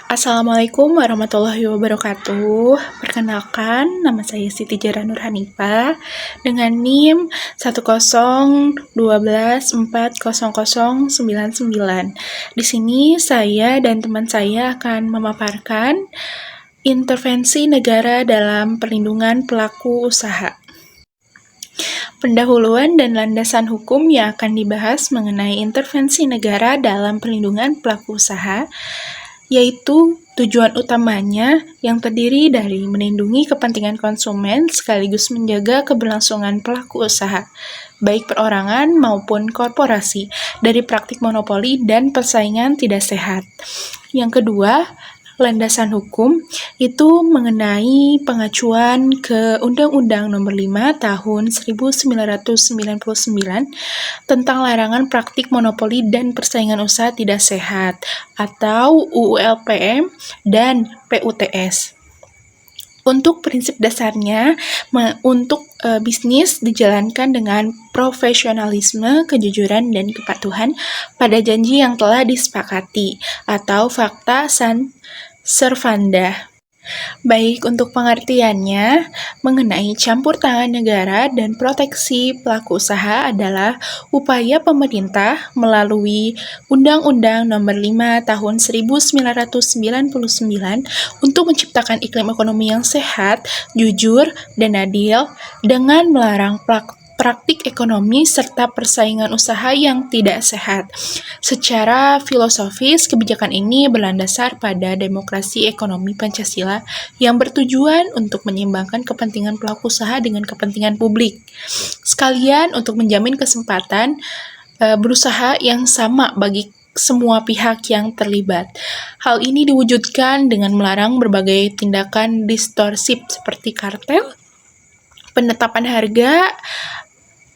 Assalamualaikum warahmatullahi wabarakatuh. Perkenalkan, nama saya Siti Jara Nur Hanifah dengan NIM 101240099. Di sini saya dan teman saya akan memaparkan intervensi negara dalam perlindungan pelaku usaha. Pendahuluan dan landasan hukum yang akan dibahas mengenai intervensi negara dalam perlindungan pelaku usaha, yaitu tujuan utamanya yang terdiri dari melindungi kepentingan konsumen sekaligus menjaga keberlangsungan pelaku usaha, baik perorangan maupun korporasi, dari praktik monopoli dan persaingan tidak sehat. Yang kedua, landasan hukum itu mengenai pengacuan ke Undang-Undang Nomor 5 Tahun 1999 tentang larangan praktik monopoli dan persaingan usaha tidak sehat atau UU LPM dan PUTS. Untuk prinsip dasarnya, untuk bisnis dijalankan dengan profesionalisme, kejujuran, dan kepatuhan pada janji yang telah disepakati atau fakta servanda. Baik, untuk pengertiannya, mengenai campur tangan negara dan proteksi pelaku usaha adalah upaya pemerintah melalui Undang-Undang Nomor 5 Tahun 1999 untuk menciptakan iklim ekonomi yang sehat, jujur, dan adil dengan melarang praktik ekonomi serta persaingan usaha yang tidak sehat. Secara filosofis, kebijakan ini berlandasar pada demokrasi ekonomi Pancasila yang bertujuan untuk menyeimbangkan kepentingan pelaku usaha dengan kepentingan publik, sekalian untuk menjamin kesempatan berusaha yang sama bagi semua pihak yang terlibat. Hal ini diwujudkan dengan melarang berbagai tindakan distorsif seperti kartel, penetapan harga,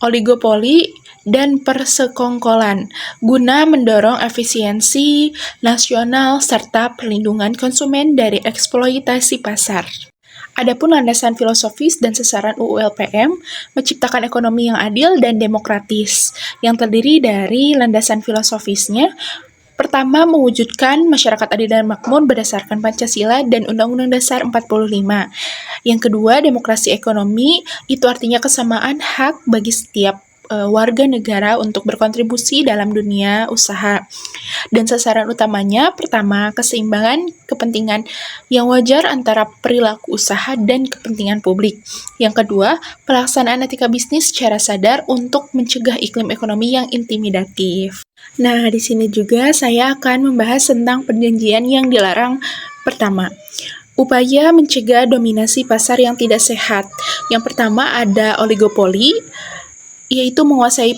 oligopoli, dan persekongkolan, guna mendorong efisiensi nasional serta perlindungan konsumen dari eksploitasi pasar. Adapun landasan filosofis dan sasaran UU LPM menciptakan ekonomi yang adil dan demokratis, yang terdiri dari landasan filosofisnya. Pertama, mewujudkan masyarakat adil dan makmur berdasarkan Pancasila dan Undang-Undang Dasar 45. Yang kedua, demokrasi ekonomi, itu artinya kesamaan hak bagi setiap warga negara untuk berkontribusi dalam dunia usaha. Dan sasaran utamanya, pertama, keseimbangan kepentingan yang wajar antara perilaku usaha dan kepentingan publik. Yang kedua, pelaksanaan etika bisnis secara sadar untuk mencegah iklim ekonomi yang intimidatif. Nah, di sini juga saya akan membahas tentang perjanjian yang dilarang. Pertama, upaya mencegah dominasi pasar yang tidak sehat. Yang pertama ada oligopoli, yaitu menguasai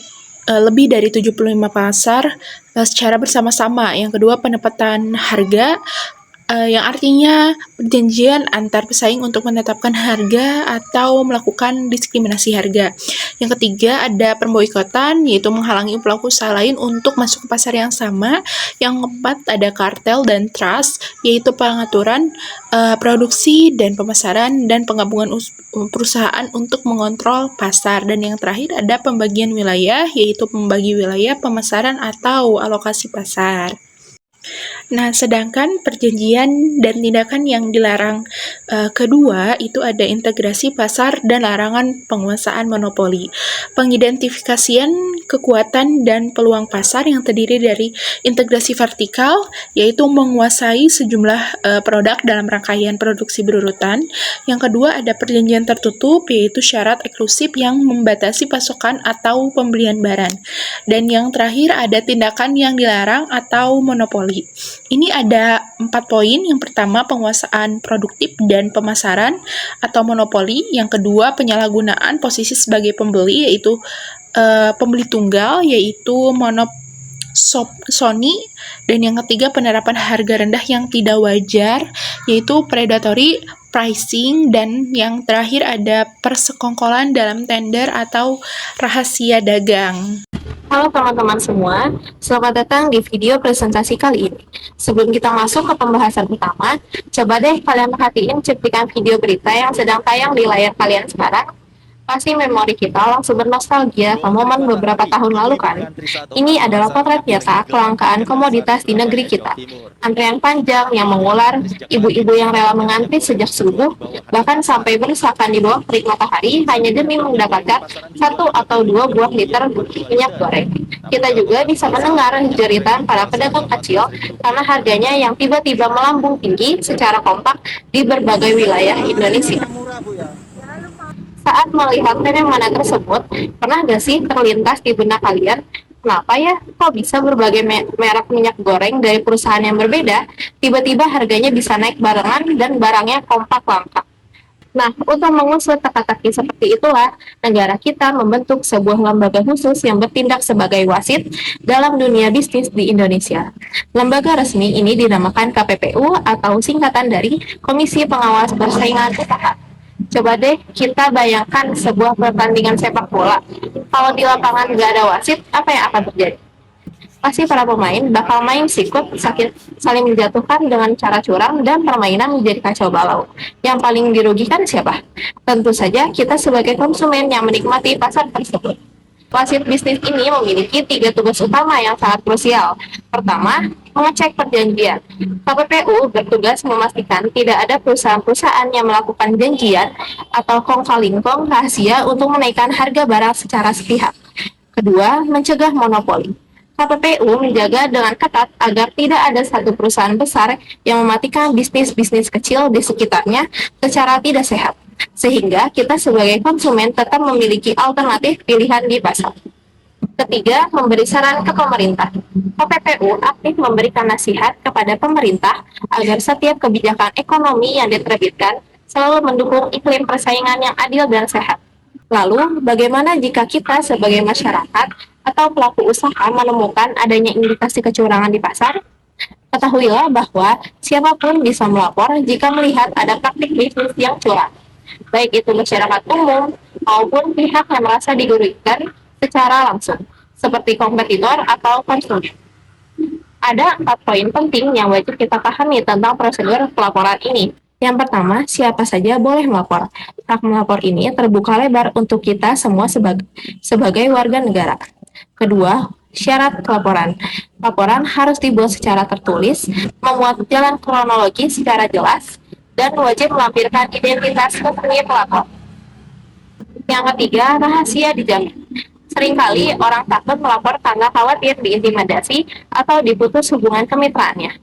lebih dari 75 pasar secara bersama-sama. Yang kedua, penetapan harga, yang artinya perjanjian antar pesaing untuk menetapkan harga atau melakukan diskriminasi harga. Yang ketiga, ada pemboikotan, yaitu menghalangi pelaku usaha lain untuk masuk ke pasar yang sama. Yang keempat, ada kartel dan trust, yaitu pengaturan produksi dan pemasaran dan penggabungan perusahaan untuk mengontrol pasar. Dan yang terakhir, ada pembagian wilayah, yaitu membagi wilayah pemasaran atau alokasi pasar. Nah, sedangkan perjanjian dan tindakan yang dilarang kedua itu ada integrasi pasar dan larangan penguasaan monopoli. Pengidentifikasian kekuatan dan peluang pasar yang terdiri dari integrasi vertikal, yaitu menguasai sejumlah produk dalam rangkaian produksi berurutan. Yang kedua ada perjanjian tertutup, yaitu syarat eksklusif yang membatasi pasokan atau pembelian barang. Dan yang terakhir ada tindakan yang dilarang atau monopoli. Ini ada 4 poin. Yang pertama, penguasaan produktif dan pemasaran atau monopoli. Yang kedua, penyalahgunaan posisi sebagai pembeli, yaitu pembeli tunggal, yaitu monopsony. Dan yang ketiga, penerapan harga rendah yang tidak wajar, yaitu predatory pricing. Dan yang terakhir ada persekongkolan dalam tender atau rahasia dagang. Halo teman-teman semua, selamat datang di video presentasi kali ini. Sebelum kita masuk ke pembahasan utama, coba deh kalian perhatiin cuplikan video berita yang sedang tayang di layar kalian sekarang. Pasti memori kita langsung bernostalgia ke momen beberapa tahun lalu kan? Ini adalah potret nyata kelangkaan komoditas di negeri kita. Antrean panjang yang mengular, ibu-ibu yang rela mengantri sejak subuh, bahkan sampai berdesakan di bawah terik matahari hanya demi mendapatkan 1 atau 2 buah liter minyak goreng. Kita juga bisa mendengar jeritan para pedagang kecil karena harganya yang tiba-tiba melambung tinggi secara kompak di berbagai wilayah Indonesia. Saat melihat fenomena tersebut, pernah gak sih terlintas di benak kalian, kenapa ya kok bisa berbagai merek minyak goreng dari perusahaan yang berbeda, tiba-tiba harganya bisa naik barengan dan barangnya kompak langka? Nah, untuk mengusut teka-teki seperti itulah, negara kita membentuk sebuah lembaga khusus yang bertindak sebagai wasit dalam dunia bisnis di Indonesia. Lembaga resmi ini dinamakan KPPU atau singkatan dari Komisi Pengawas Persaingan Usaha. Coba deh kita bayangkan sebuah pertandingan sepak bola. Kalau di lapangan nggak ada wasit, apa yang akan terjadi? Pasti para pemain bakal main sikut, saling menjatuhkan dengan cara curang, dan permainan menjadi kacau balau. Yang paling dirugikan siapa? Tentu saja kita sebagai konsumen yang menikmati pasar tersebut. Wasit bisnis ini memiliki 3 tugas utama yang sangat krusial. Pertama, mengecek perjanjian. KPPU bertugas memastikan tidak ada perusahaan-perusahaan yang melakukan janjian atau kong kali kong rahasia untuk menaikkan harga barang secara sepihak. Kedua, mencegah monopoli. KPPU menjaga dengan ketat agar tidak ada satu perusahaan besar yang mematikan bisnis-bisnis kecil di sekitarnya secara tidak sehat, sehingga kita sebagai konsumen tetap memiliki alternatif pilihan di pasar. Ketiga, memberi saran ke pemerintah. KPPU aktif memberikan nasihat kepada pemerintah agar setiap kebijakan ekonomi yang diterbitkan selalu mendukung iklim persaingan yang adil dan sehat. Lalu, bagaimana jika kita sebagai masyarakat atau pelaku usaha menemukan adanya indikasi kecurangan di pasar? Ketahuilah bahwa siapapun bisa melapor jika melihat ada praktik bisnis yang curang, baik itu masyarakat umum maupun pihak yang merasa dirugikan secara langsung, seperti kompetitor atau konsumen. Ada 4 poin penting yang wajib kita pahami tentang prosedur pelaporan ini. Yang pertama, siapa saja boleh melapor. Hak melapor ini terbuka lebar untuk kita semua sebagai warga negara. Kedua, syarat pelaporan. Laporan harus dibuat secara tertulis, memuat jalan kronologi secara jelas, dan wajib melampirkan identitas resmi pelapor. Yang ketiga, rahasia dijamin. Seringkali orang takut melapor karena khawatir diintimidasi atau diputus hubungan kemitraannya.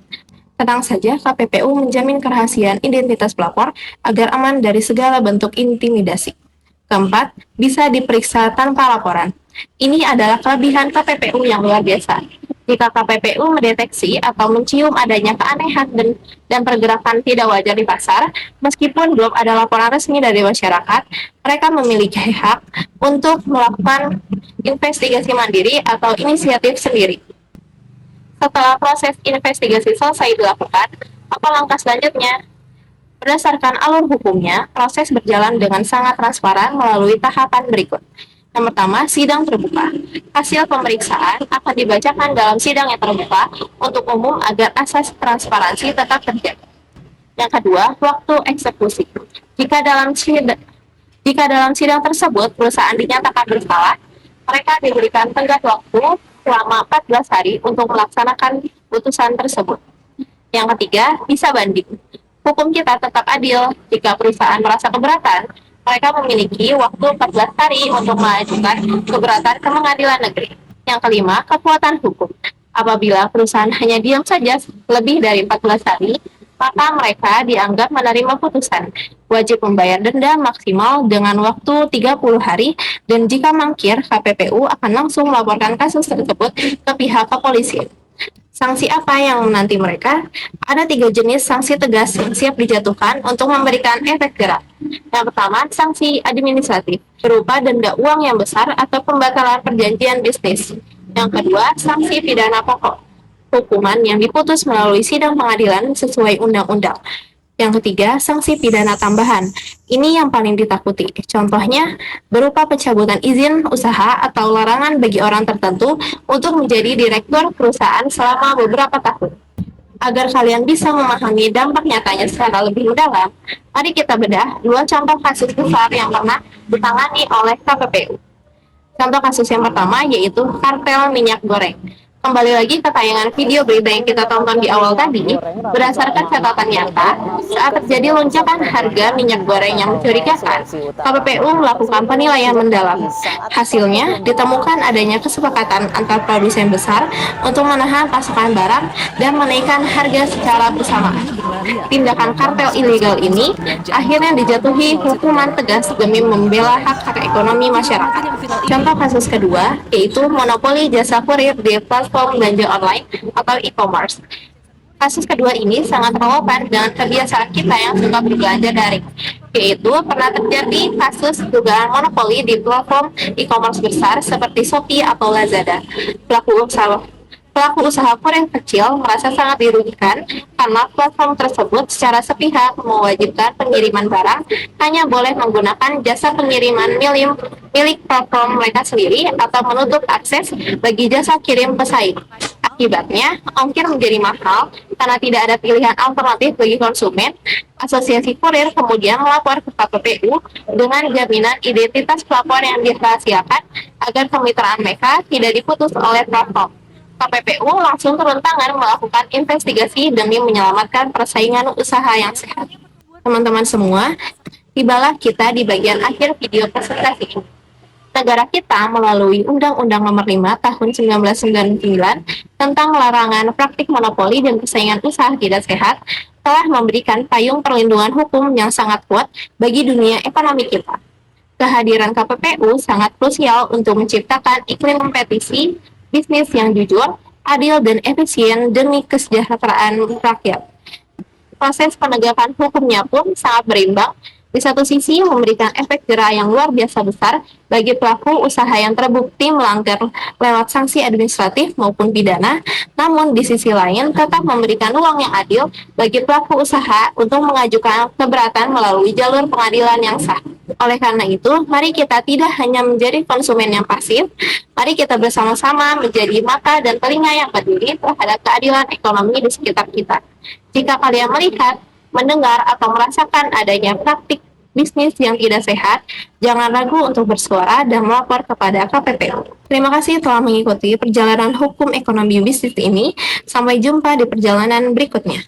Tenang saja, KPPU menjamin kerahasiaan identitas pelapor agar aman dari segala bentuk intimidasi. Keempat, bisa diperiksa tanpa laporan. Ini adalah kelebihan KPPU yang luar biasa. Jika KPPU mendeteksi atau mencium adanya keanehan dan pergerakan tidak wajar di pasar, meskipun belum ada laporan resmi dari masyarakat, mereka memiliki hak untuk melakukan investigasi mandiri atau inisiatif sendiri. Setelah proses investigasi selesai dilakukan, apa langkah selanjutnya? Berdasarkan alur hukumnya, proses berjalan dengan sangat transparan melalui tahapan berikut. Yang pertama, sidang terbuka. Hasil pemeriksaan akan dibacakan dalam sidang yang terbuka untuk umum agar asas transparansi tetap terjaga. Yang kedua, waktu eksekusi. Jika dalam sidang tersebut perusahaan dinyatakan bersalah, mereka diberikan tenggat waktu selama 14 hari untuk melaksanakan putusan tersebut. Yang ketiga, bisa banding. Hukum kita tetap adil. Jika perusahaan merasa keberatan, mereka memiliki waktu 14 hari untuk mengajukan keberatan ke pengadilan negeri. Yang kelima, kekuatan hukum. Apabila perusahaan hanya diam saja lebih dari 14 hari, maka mereka dianggap menerima putusan, wajib membayar denda maksimal dengan waktu 30 hari, dan jika mangkir, KPPU akan langsung melaporkan kasus tersebut ke pihak kepolisian. Sanksi apa yang menanti mereka? Ada 3 jenis sanksi tegas yang siap dijatuhkan untuk memberikan efek jerat. Yang pertama, sanksi administratif, berupa denda uang yang besar atau pembatalan perjanjian bisnis. Yang kedua, sanksi pidana pokok, hukuman yang diputus melalui sidang pengadilan sesuai undang-undang. Yang ketiga, sanksi pidana tambahan. Ini yang paling ditakuti. Contohnya, berupa pencabutan izin usaha atau larangan bagi orang tertentu untuk menjadi direktur perusahaan selama beberapa tahun. Agar kalian bisa memahami dampak nyatanya secara lebih mendalam, mari kita bedah dua contoh kasus besar yang pernah ditangani oleh KPPU. Contoh kasus yang pertama yaitu kartel minyak goreng. Kembali lagi ke tayangan video berita yang kita tonton di awal tadi, berdasarkan catatan nyata, saat terjadi lonjakan harga minyak goreng yang mencurigakan, KPPU melakukan penilaian mendalam. Hasilnya, ditemukan adanya kesepakatan antar produsen besar untuk menahan pasokan barang dan menaikkan harga secara bersamaan. Tindakan kartel ilegal ini akhirnya dijatuhi hukuman tegas demi membela hak-hak ekonomi masyarakat. Contoh kasus kedua yaitu monopoli jasa kurir di platform belanja online atau e-commerce. Kasus kedua ini sangat relevan dengan kebiasaan kita yang suka berbelanja daring, yaitu pernah terjadi kasus dugaan monopoli di platform e-commerce besar seperti Shopee atau Lazada. Pelaku usaha kurir kecil merasa sangat dirugikan karena platform tersebut secara sepihak mewajibkan pengiriman barang hanya boleh menggunakan jasa pengiriman milik platform mereka sendiri atau menutup akses bagi jasa kirim pesaing. Akibatnya, ongkir menjadi mahal karena tidak ada pilihan alternatif bagi konsumen. Asosiasi Kurir kemudian melapor ke KPPU dengan jaminan identitas pelapor yang dirahasiakan agar kemitraan mereka tidak diputus oleh platform. KPPU langsung turun tangan melakukan investigasi demi menyelamatkan persaingan usaha yang sehat. Teman-teman semua, tibalah kita di bagian akhir video presentasi ini. Negara kita melalui Undang-Undang Nomor 5 Tahun 1999 tentang larangan praktik monopoli dan persaingan usaha tidak sehat telah memberikan payung perlindungan hukum yang sangat kuat bagi dunia ekonomi kita. Kehadiran KPPU sangat krusial untuk menciptakan iklim kompetisi bisnis yang jujur, adil, dan efisien demi kesejahteraan rakyat. Proses penegakan hukumnya pun sangat berimbang. Di satu sisi memberikan efek jera yang luar biasa besar bagi pelaku usaha yang terbukti melanggar lewat sanksi administratif maupun pidana, namun di sisi lain tetap memberikan ruang yang adil bagi pelaku usaha untuk mengajukan keberatan melalui jalur pengadilan yang sah. Oleh karena itu, mari kita tidak hanya menjadi konsumen yang pasif, mari kita bersama-sama menjadi mata dan telinga yang peduli terhadap keadilan ekonomi di sekitar kita. Jika kalian melihat, mendengar, atau merasakan adanya praktik bisnis yang tidak sehat, jangan ragu untuk bersuara dan melapor kepada KPPU. Terima kasih telah mengikuti perjalanan hukum ekonomi bisnis ini. Sampai jumpa di perjalanan berikutnya.